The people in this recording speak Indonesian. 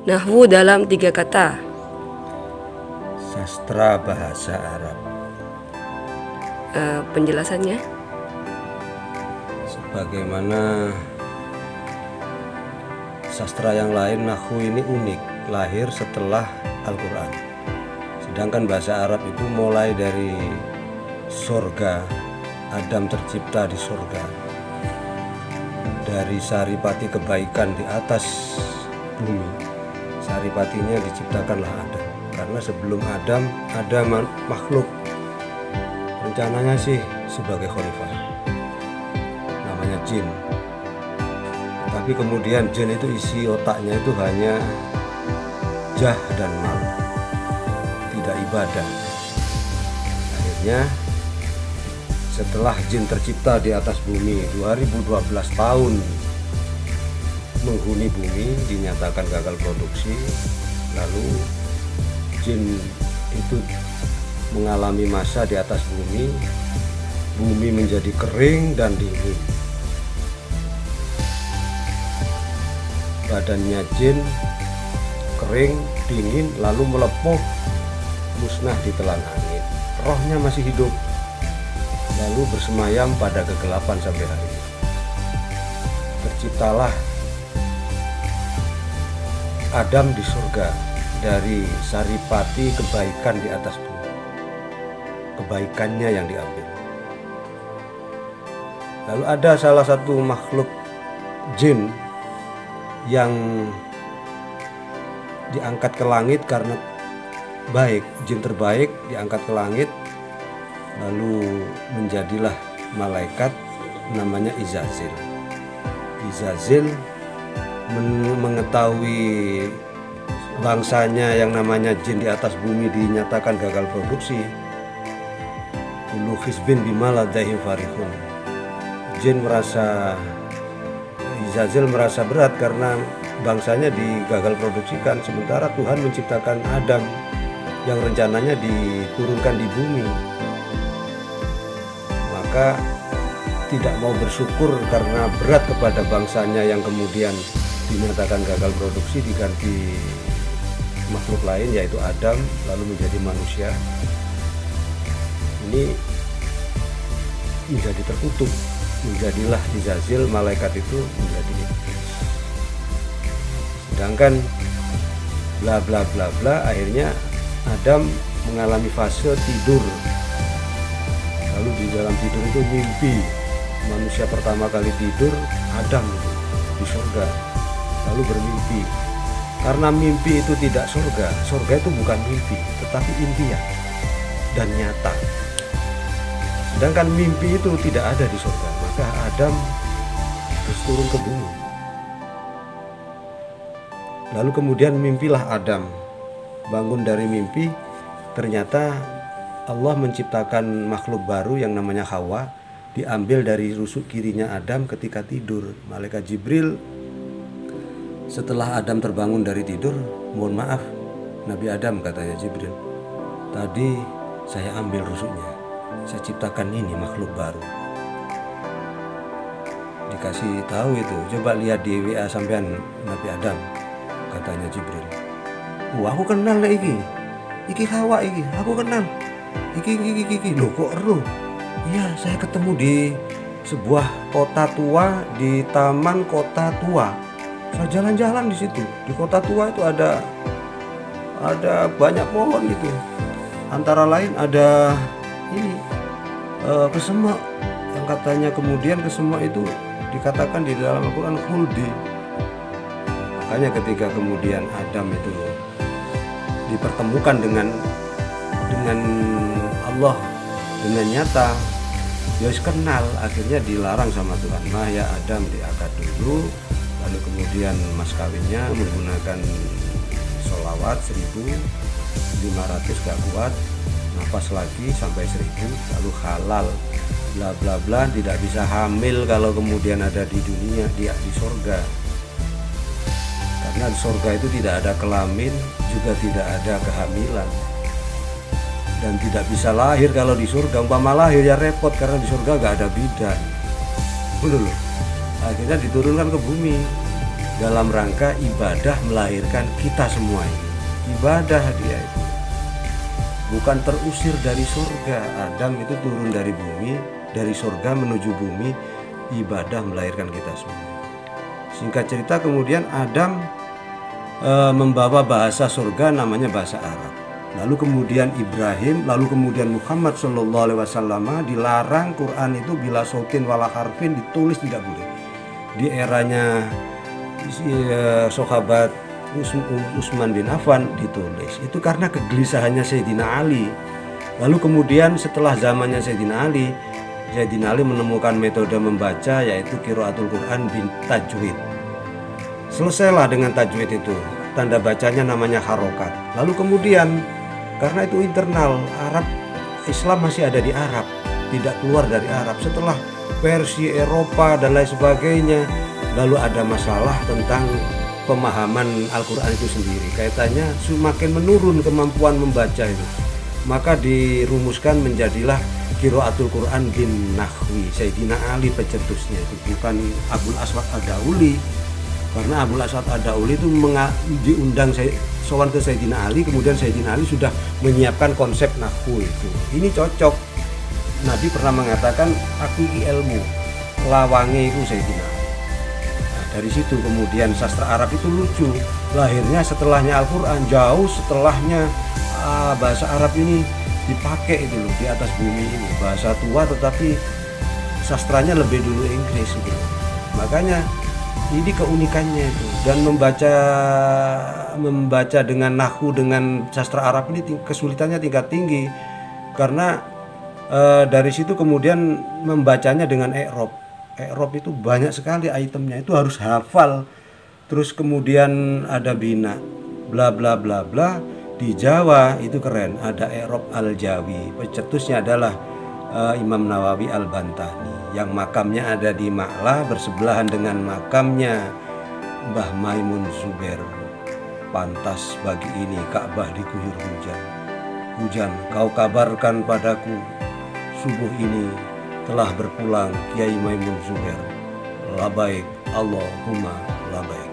Nahwu dalam 3 kata. Sastra bahasa Arab. Penjelasannya? Sebagaimana sastra yang lain, nahwu ini unik, lahir setelah Al-Quran. Sedangkan bahasa Arab itu mulai dari sorga, Adam tercipta di sorga, dari saripati kebaikan di atas bumi. Saripatinya diciptakanlah Adam. Karena sebelum Adam ada makhluk, rencananya sih sebagai khalifah, namanya jin. Tapi kemudian jin itu isi otaknya itu hanya jah dan mal, tidak ibadah. Akhirnya setelah jin tercipta di atas bumi 2012 tahun menghuni bumi, dinyatakan gagal produksi. Lalu jin itu mengalami masa di atas bumi, bumi menjadi kering dan dingin. Badannya jin kering, dingin, lalu melepuh, musnah di telan angin. Rohnya masih hidup, lalu bersemayam pada kegelapan sampai hari ini. Terciptalah Adam di surga dari saripati kebaikan di atas bumi. Kebaikannya yang diambil. Lalu ada salah satu makhluk jin yang diangkat ke langit karena baik, jin terbaik diangkat ke langit, lalu menjadilah malaikat namanya Izazil. Izazil mengetahui bangsanya yang namanya jin di atas bumi dinyatakan gagal produksi. Kullu hizbin bima ladaihim farihun. Izazil merasa berat karena bangsanya digagal produksikan, sementara Tuhan menciptakan Adam yang rencananya diturunkan di bumi. Maka tidak mau bersyukur karena berat kepada bangsanya yang kemudian dinyatakan gagal produksi, diganti makhluk lain yaitu Adam, lalu menjadi manusia. Ini menjadi terkutuk, menjadilah Izazil, malaikat itu menjadi iblis. Sedangkan bla bla bla bla, akhirnya Adam mengalami fase tidur. Lalu di dalam tidur itu mimpi. Manusia pertama kali tidur Adam itu di surga, lalu bermimpi. Karena mimpi itu tidak surga, surga itu bukan mimpi, tetapi impian dan nyata. Sedangkan mimpi itu tidak ada di surga, maka Adam terus turun ke bumi. Lalu kemudian mimpilah Adam, bangun dari mimpi, ternyata Allah menciptakan makhluk baru yang namanya Hawa, diambil dari rusuk kirinya Adam ketika tidur. Malaikat Jibril setelah Adam terbangun dari tidur, mohon maaf Nabi Adam, katanya Jibril, tadi saya ambil rusuknya, saya ciptakan ini makhluk baru. Dikasih tahu itu, coba lihat di WA sampean Nabi Adam, katanya Jibril. Aku kenal lah iki Hawa iki, aku kenal. Iki loh kok ero? Iya, saya ketemu di sebuah kota tua, di taman kota tua. Saya jalan-jalan di situ. Di kota tua itu ada banyak pohon gitu. Antara lain ada ini kesemak yang katanya kemudian kesemak itu dikatakan di dalam Al-Quran khuldi. Makanya ketika kemudian Adam itu dipertemukan dengan Allah dengan nyata, dia kenal, akhirnya dilarang sama Tuhan. Nah ya Adam diangkat dulu, lalu kemudian mas kawinnya menggunakan sholawat 1500 gak kuat, nafas lagi sampai 1000, lalu halal bla bla bla, tidak bisa hamil kalau kemudian ada di dunia, dia di surga. Karena di surga itu tidak ada kelamin, juga tidak ada kehamilan, dan tidak bisa lahir kalau di surga. Umpama lahir ya repot, karena di surga gak ada bidan. Betul loh. Akhirnya diturunkan ke bumi. dalam rangka ibadah melahirkan kita semua ini. Ibadah dia itu bukan terusir dari surga. Adam itu turun dari bumi, dari surga menuju bumi, ibadah melahirkan kita semua. Singkat cerita kemudian Adam membawa bahasa surga namanya bahasa Arab. Lalu kemudian Ibrahim, lalu kemudian Muhammad SAW dilarang Quran itu bila sautin wala harfin ditulis tidak boleh. Di eranya sahabat Utsman bin Affan ditulis. Itu karena kegelisahannya Sayyidina Ali. Lalu kemudian setelah zamannya Sayyidina Ali menemukan metode membaca yaitu qiraatul Quran bin tajwid. Selesailah dengan tajwid itu. Tanda bacanya namanya harokat. Lalu kemudian karena itu internal, Islam masih ada di Arab, tidak keluar dari Arab. Setelah versi Eropa dan lain sebagainya, lalu ada masalah tentang pemahaman Al-Quran itu sendiri. Kaitannya semakin menurun kemampuan membaca itu. Maka dirumuskan menjadilah qiraatul Quran bin nahwi. Sayyidina Ali pencetusnya itu, bukan Abul Aswad Ad-Dauli. Karena Abul Aswad Ad-Dauli itu diundang sowan ke Sayyidina Ali, kemudian Sayyidina Ali sudah menyiapkan konsep nahwu itu. Ini cocok. Nabi pernah mengatakan aku ilmu, lawangi itu Sayyidina Ali. Nah, dari situ kemudian sastra Arab itu lucu. Lahirnya setelahnya Al-Quran, jauh setelahnya bahasa Arab ini dipakai itu loh di atas bumi ini. Bahasa tua tetapi sastranya lebih dulu Inggris gitu. Makanya ini keunikannya itu. Dan membaca dengan nahwu dengan sastra Arab ini kesulitannya tingkat tinggi karena dari situ kemudian membacanya dengan i'rab. I'rab itu banyak sekali itemnya, itu harus hafal. Terus kemudian ada bina bla bla bla bla. Di Jawa itu keren, ada i'rab al-jawi. Pencetusnya adalah Imam Nawawi Al-Bantani yang makamnya ada di Ma'lah bersebelahan dengan makamnya Mbah Maimun Zubair. Pantas bagi ini Ka'bah diguyur hujan. Hujan, kau kabarkan padaku subuh ini telah berpulang Kiai Maimun Zubair. Labaik Allahumma labaik.